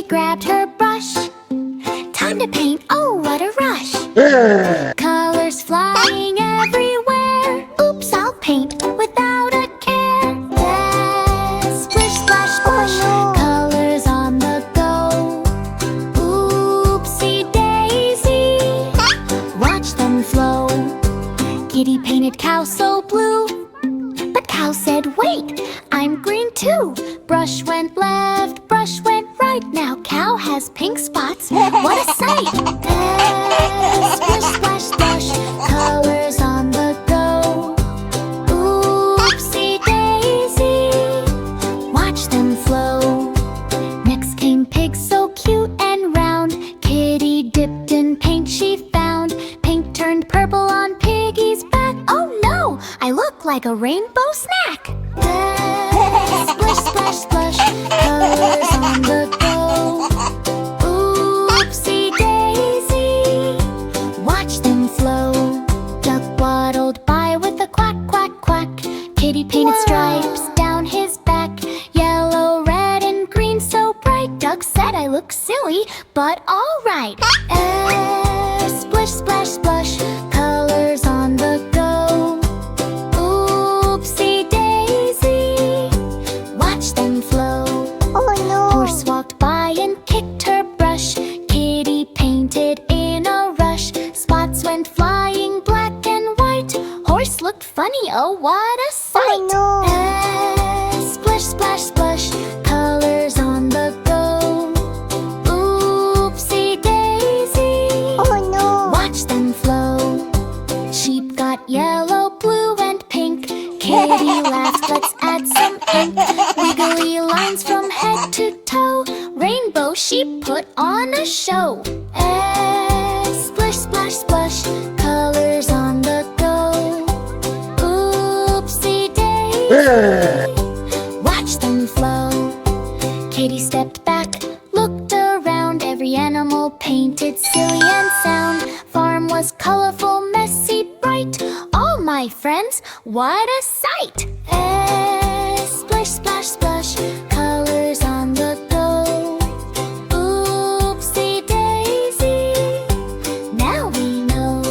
grabbed her brush. Time to paint, oh what a rush. Colors flying everywhere. Oops, I'll paint without a care. Yes, splish, splash, splash. Colors on the go. Oopsie daisy, watch them flow. Kitty painted cow so blue, but cow said wait, I'm green too. Brush went left, brush went right. Now cow has pink spots, what a sight. Yes, splish, splash, splash. Colors on the go. Oopsie daisy, watch them flow. Next came pig so cute and round. Kitty dipped in paint she found. Paint turned purple on piggy's back. Oh no, I look like a rainbow snack. Yes, splish, splash, splash. Colors on the go. Oopsie daisy, watch them flow. Duck waddled by with a quack, quack, quack. Kitty painted stripes down his back. Yellow, red, and green so bright. Duck said I look silly, but alright. Splish, splash, splash. Colors on the go. Oopsie daisy, watch them flow. Oh no! Horse walked by and kicked her brush. Kitty painted in a rush. Spots went flying black and white. Horse looked funny, oh what a sight. Oh no! Splish, splash, splash. Colors on the go. Oopsie daisy, oh no! Watch them flow. Sheep got yellow, blue, and pink. Kitty laughed, let's add some ink. Wiggly lines from head to toe. Rainbow sheep put on a show. Splish, splash, splash. Colors on the go. Oopsie daisy, watch them flow. Kitty stepped back, looked around. Every animal painted silly and sound. Farm was colorful, messy, bright. All my friends, what a sight! Splish, splash, splash. Colors on the go. Oopsie daisy, now we know.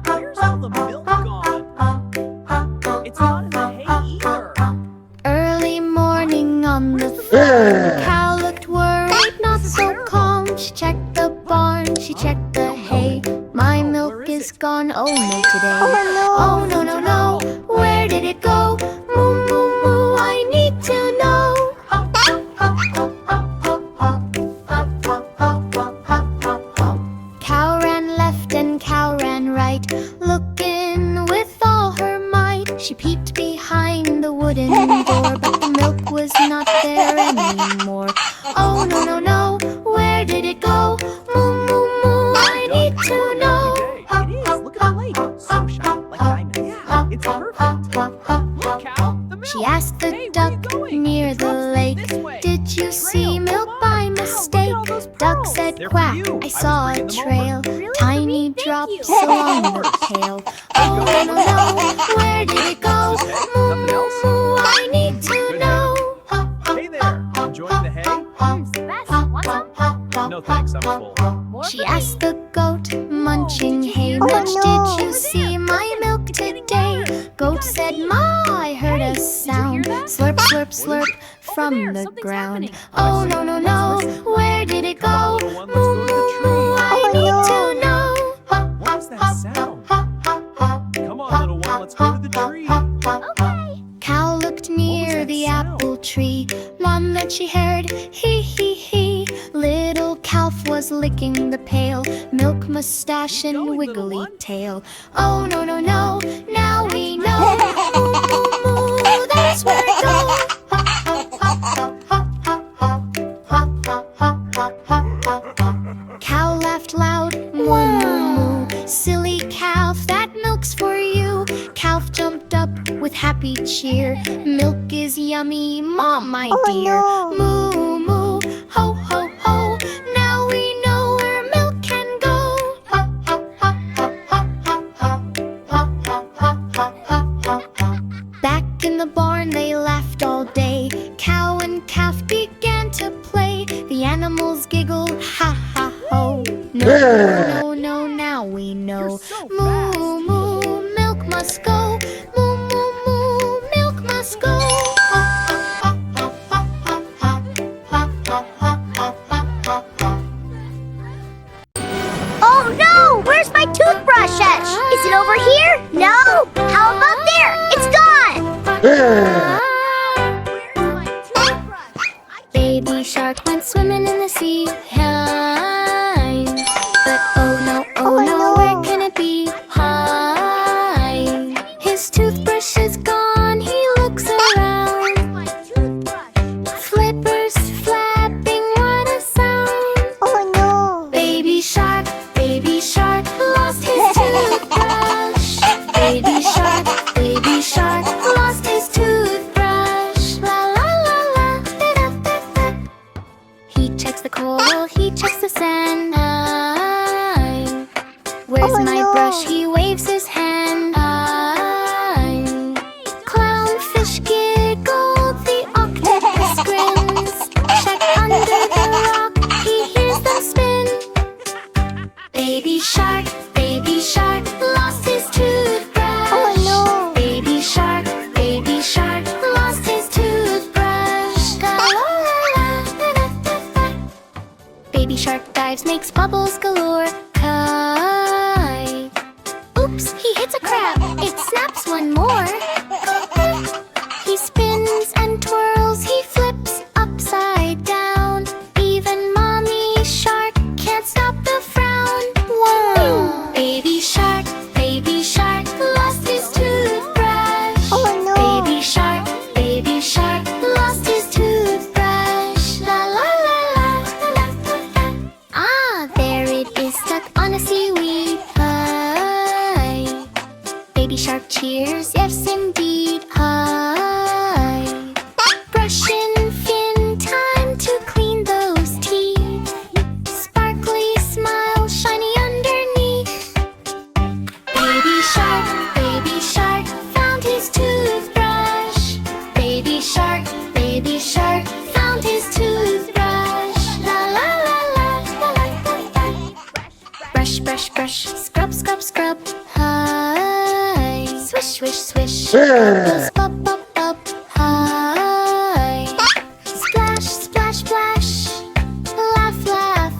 Where's all the milk gone? It's not in the hay either. Early morning on the farm. Cow looked worried, not so calm. She checked the barn, she checked the hay. My milk is gone, oh no today. Oh no, no, no, where did it go? Moo, moo, moo, I need to know. Cow ran left and cow ran right, looking with all her might. She peeped behind the wooden door, but the milk was not there anymore. Oh no, no, no, where did it go? Moo, moo, moo, I need to know. It is. Look at the lake. So shiny, like diamonds. Yeah, it's perfect. Look, cow, the milk. She asked the Hey, where duck you going? near It the drops lake, this way. did you see milk by mistake? Duck said They're for quack, you. I I saw was a bringing them trail, over. tiny drops along the tail. Oh no, no, no, where did it go? Moo, moo, moo, I need to know. Hey there, enjoying the hay? No thanks, I'm full. She asked the goat, munching hay, much did you see my milk today? Goat said, Ma, I heard a sound, slurp, slurp, slurp, from the ground. Oh no, no, no, where did it go? Moo, moo, moo, I need to know. What is that sound? Come on, little one, let's go to the tree. Cow looked near the apple tree. One that she heard, hee hee hee. Little calf was licking the pail, milk mustache and wiggly tail. Oh no, no, no, now we know. Moo, moo, moo, that's where it goes. Cow laughed loud, moo, moo, moo. Silly calf, that milk's for you. Calf jumped up with happy cheer. Milk is yummy, Mom, my dear. Moo, moo, ho, ho, ho. Now we know where milk can go. Back in the Moo, moo, milk must go. Moo, moo, moo, milk must go. Oh no! Where's my toothbrushes? Is it over here? No! How about there? It's gone! Baby shark went swimming in the sea. Hide. But oh no, where can it be? Hide. His toothbrush is gone, he looks around. Flippers flapping, what a sound. Oh no! Baby shark lost his toothbrush. Baby shark lost his toothbrush. La la la la, da da da da. He checks the coral, he checks the sand. Where's my brush? He waves his hand. Clownfish giggle, the octopus grins. Check under the rock, he hears them spin. Baby shark lost his toothbrush. Oh no! Baby shark lost his toothbrush. La la la la da da da. Baby shark dives, makes bubbles galore. Kite. Oops, he hits a crab. It snaps one more. He spins and twirls, he flips upside down. Even mommy shark can't stop the frown. Wow! Baby shark lost his toothbrush. Oh no! Baby shark lost his toothbrush. La la la la la la la. Ah, there it is, stuck on a seaweed. Hi. Baby shark cheers, yes indeed. Hi. Brushing fin, time to clean those teeth. Sparkly smile, shiny underneath. Baby shark found his toothbrush. Baby shark found his toothbrush. La la la la la la la la. Brush, scrub, scrub. Hi. Swish, swish. Bubbles, bub. Hi. Splash. Laugh.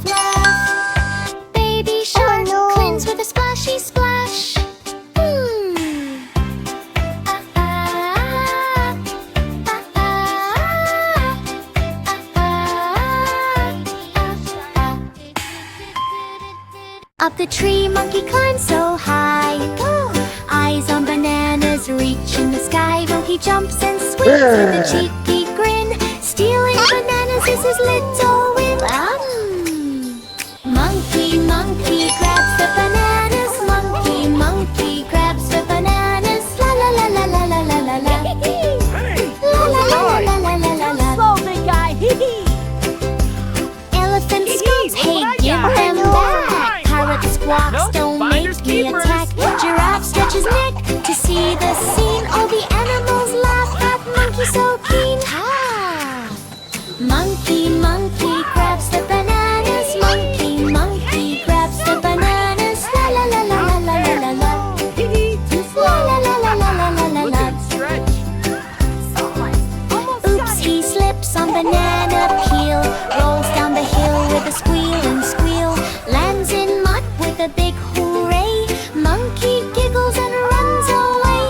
Baby shark no. cleans with a splashy splash. Up the tree, monkey climbs so high. Eyes on bananas, reach in the sky. Monkey jumps and swings with a cheeky grin. Stealing bananas is his little win. Monkey grabs the bananas. Monkey grabs the bananas. La la la la la la la la la. Hey! La la la la la la la la. Slow, big guy! Elephant skunks, hey, what I give got? them Oh, back. Parrot squawks, Nope, don't finders make me keepers. attack. Giraffe stretches neck to see the scene. All the animals laugh at monkey so keen. Monkey grabs the bananas. Monkey grabs the bananas. La la la la la la la la la. La la la la la la la la la. Stretch. Oops, he slips on banana peel. Rolls down the hill with a squeal and squeal. Lands in mud with a big hooray. Monkey giggles and runs away.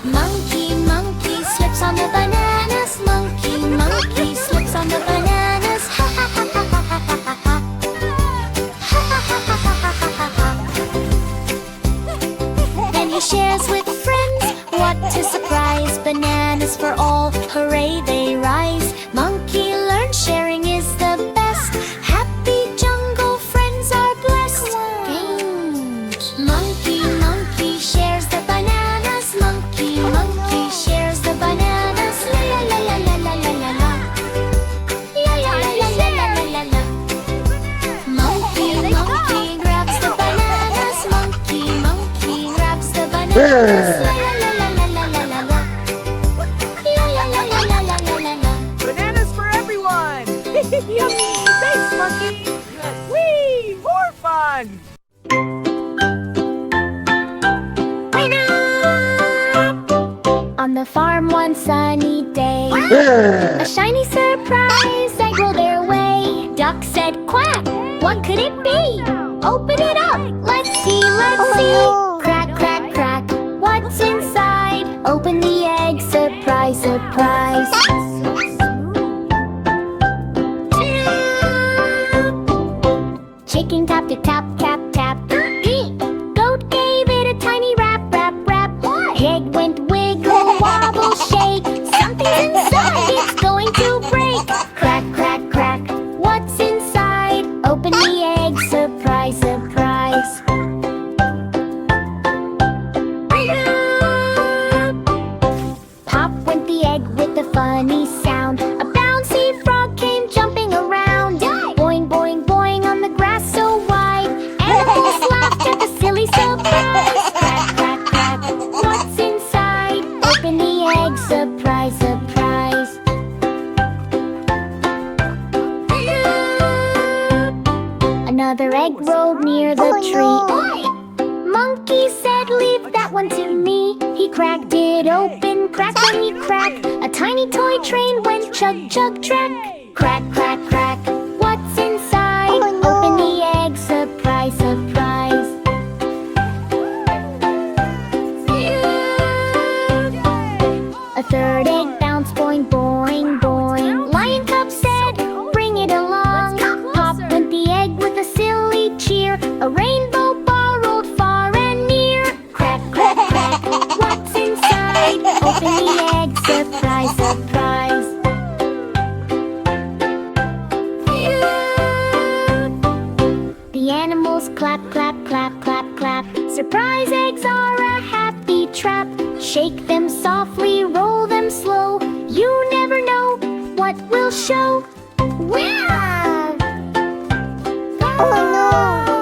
Monkey slips on the bananas. Monkey slips on the bananas. Then he shares with friends. What a surprise! Bananas for all, hooray they rise. Monkey learns sharing is the best. Happy jungle friends are blessed. Monkey shares the bananas. Monkey shares the bananas. La la la la la la la la. La la la la la la la la. Monkey grabs the bananas. Monkey grabs the bananas. La la la la la la la la. La la la la la la la la la. Bananas for everyone! Yummy! Thanks, monkey! Whee! More fun! farm one sunny day. A shiny surprise egg rolled their way. Duck said quack, what could it be? Open it up, let's see, let's see. Crack, crack, crack, what's inside? Open the egg, surprise, surprise. Chicken tapped it, tap, tap, tap. Goat gave it a tiny rap, rap, rap. Egg went wiggle, wobble, shake. Something's inside, it's going to break. Crack, crack, crack, what's inside? Open the egg, surprise, surprise. Pop went the egg with a funny sound. A bouncy frog came jumping around. Boing, boing, boing on the grass so wide. Animals laughed at the silly surprise. Crack, crack, crack, what's inside? Open the egg, surprise, surprise. Another egg rolled near the tree. Monkey said, leave that one to me. He cracked it open, crack when he crack. A tiny toy train went chug chug track. Crack, crack, crack, what's inside? Open the egg, surprise, surprise. A third egg bounced, boing, boing, boing. Lion cub said, bring it along. Pop went the egg with a silly cheer. A rainbow ball rolled far and near. Crack, crack, crack, what's inside? Open the egg, surprise, surprise. The animals clap, clap, clap, clap, clap. Surprise eggs are a happy trap. Shake them softly, roll them slow. You never know what will show. Wow! Oh no!